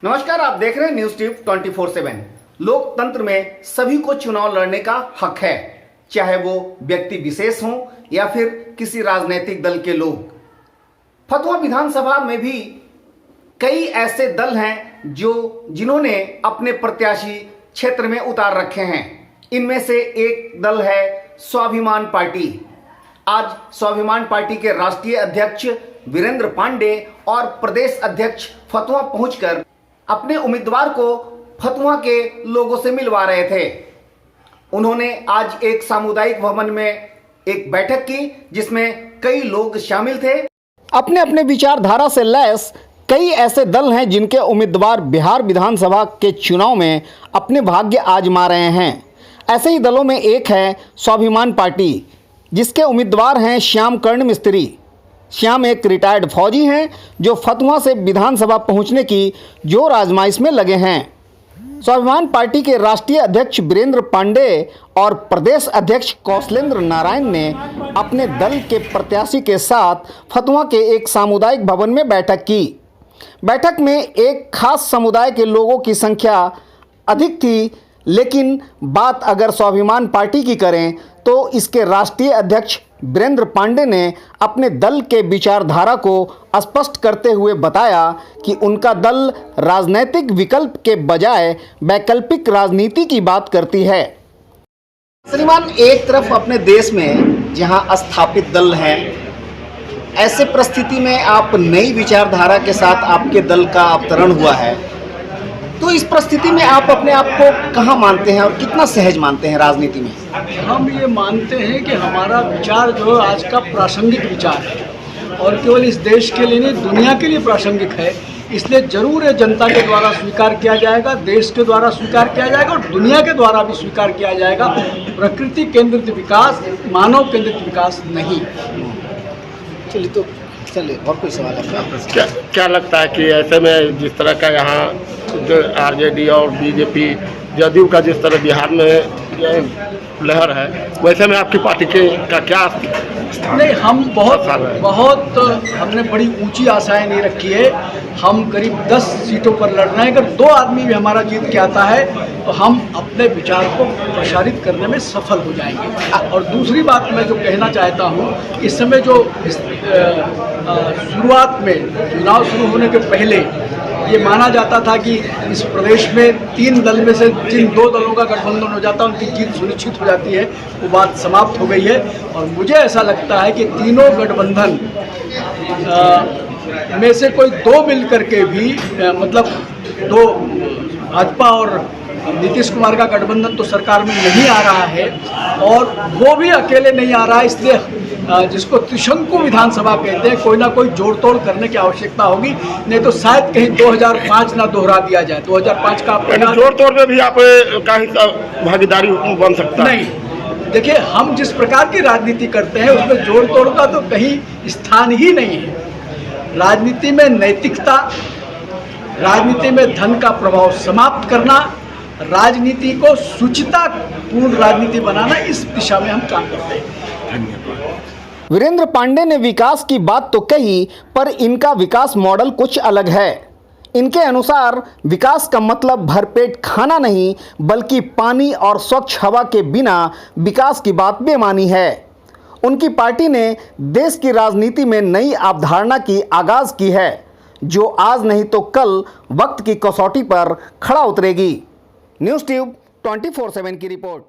नमस्कार, आप देख रहे हैं न्यूज ट्यूब 24/7। लोकतंत्र में सभी को चुनाव लड़ने का हक है, चाहे वो व्यक्ति विशेष हो या फिर किसी राजनीतिक दल के लोग। फतुहा विधानसभा में भी कई ऐसे दल हैं जिन्होंने अपने प्रत्याशी क्षेत्र में उतार रखे हैं। इनमें से एक दल है स्वाभिमान पार्टी। आज स्वाभिमान पार्टी के राष्ट्रीय अध्यक्ष वीरेंद्र पांडे और प्रदेश अध्यक्ष फतुहा पहुंचकर अपने उम्मीदवार को फतुहा के लोगों से मिलवा रहे थे। उन्होंने आज एक सामुदायिक भवन में एक बैठक की जिसमें कई लोग शामिल थे। अपने अपने विचारधारा से लैस कई ऐसे दल हैं जिनके उम्मीदवार बिहार विधानसभा के चुनाव में अपने भाग्य आजमा रहे हैं। ऐसे ही दलों में एक है स्वाभिमान पार्टी, जिसके उम्मीदवार हैं श्याम कर्ण मिस्त्री। श्याम एक रिटायर्ड फौजी हैं जो फतुहा से विधानसभा पहुंचने की जोर आजमाइश में लगे हैं। स्वाभिमान पार्टी के राष्ट्रीय अध्यक्ष वीरेंद्र पांडे और प्रदेश अध्यक्ष कौशलेंद्र नारायण ने अपने दल के प्रत्याशी के साथ फतुहा के एक सामुदायिक भवन में बैठक की। बैठक में एक खास समुदाय के लोगों की संख्या अधिक थी, लेकिन बात अगर स्वाभिमान पार्टी की करें तो इसके राष्ट्रीय अध्यक्ष वीरेंद्र पांडे ने अपने दल के विचारधारा को स्पष्ट करते हुए बताया कि उनका दल राजनीतिक विकल्प के बजाय वैकल्पिक राजनीति की बात करती है। श्रीमान, एक तरफ अपने देश में जहां स्थापित दल हैं, ऐसे परिस्थिति में आप नई विचारधारा के साथ आपके दल का अवतरण हुआ है, तो इस परिस्थिति में आप अपने आप को कहाँ मानते हैं और कितना सहज मानते हैं राजनीति में? हम ये मानते हैं कि हमारा विचार जो आज का प्रासंगिक विचार है और केवल इस देश के लिए नहीं, दुनिया के लिए प्रासंगिक है। इसलिए जरूर ये जनता के द्वारा स्वीकार किया जाएगा, देश के द्वारा स्वीकार किया जाएगा और दुनिया के द्वारा भी स्वीकार किया जाएगा। प्रकृति केंद्रित विकास, मानव केंद्रित विकास नहीं। चलिए और कोई सवाल है? क्या लगता है कि ऐसे में जिस तरह का यहाँ जो आरजेडी और बीजेपी, जदयू का जिस तरह बिहार में लहर है, वैसे में आपकी पार्टी का क्या नहीं, हम बहुत हमने बड़ी ऊंची आशाएं नहीं रखी है। हम करीब 10 सीटों पर लड़ रहे हैं। अगर 2 आदमी भी हमारा जीत के आता है तो हम अपने विचार को प्रसारित करने में सफल हो जाएंगे। और दूसरी बात मैं जो कहना चाहता हूँ, इस समय जो शुरुआत में चुनाव शुरू होने के पहले ये माना जाता था कि इस प्रदेश में 3 दल में से जिन 2 दलों का गठबंधन हो जाता है उनकी जीत सुनिश्चित हो जाती है, वो बात समाप्त हो गई है। और मुझे ऐसा लगता है कि तीनों गठबंधन में से कोई 2 मिल करके भी मतलब 2 भाजपा और नीतीश कुमार का गठबंधन तो सरकार में नहीं आ रहा है और वो भी अकेले नहीं आ रहा है। इसलिए जिसको त्रिशंकु विधानसभा कहते हैं, कोई ना कोई जोड़ तोड़ करने की आवश्यकता होगी, नहीं तो शायद कहीं 2005 ना दोहरा दिया जाए। 2005 का जोड़ तोड़ में भी आप का भागीदारी बन सकता है? नहीं, देखिए, हम जिस प्रकार की राजनीति करते हैं उसमें जोड़ तोड़ का तो कहीं स्थान ही नहीं है। राजनीति में नैतिकता, राजनीति में धन का प्रभाव समाप्त करना, राजनीति को शुचितापूर्ण राजनीति बनाना, इस दिशा में हम काम करते हैं। धन्यवाद। वीरेंद्र पांडे ने विकास की बात तो कही, पर इनका विकास मॉडल कुछ अलग है। इनके अनुसार विकास का मतलब भरपेट खाना नहीं, बल्कि पानी और स्वच्छ हवा के बिना विकास की बात बेमानी है। उनकी पार्टी ने देश की राजनीति में नई अवधारणा की आगाज की है, जो आज नहीं तो कल वक्त की कसौटी पर खड़ा उतरेगी। न्यूज ट्यूब 24/7 की रिपोर्ट।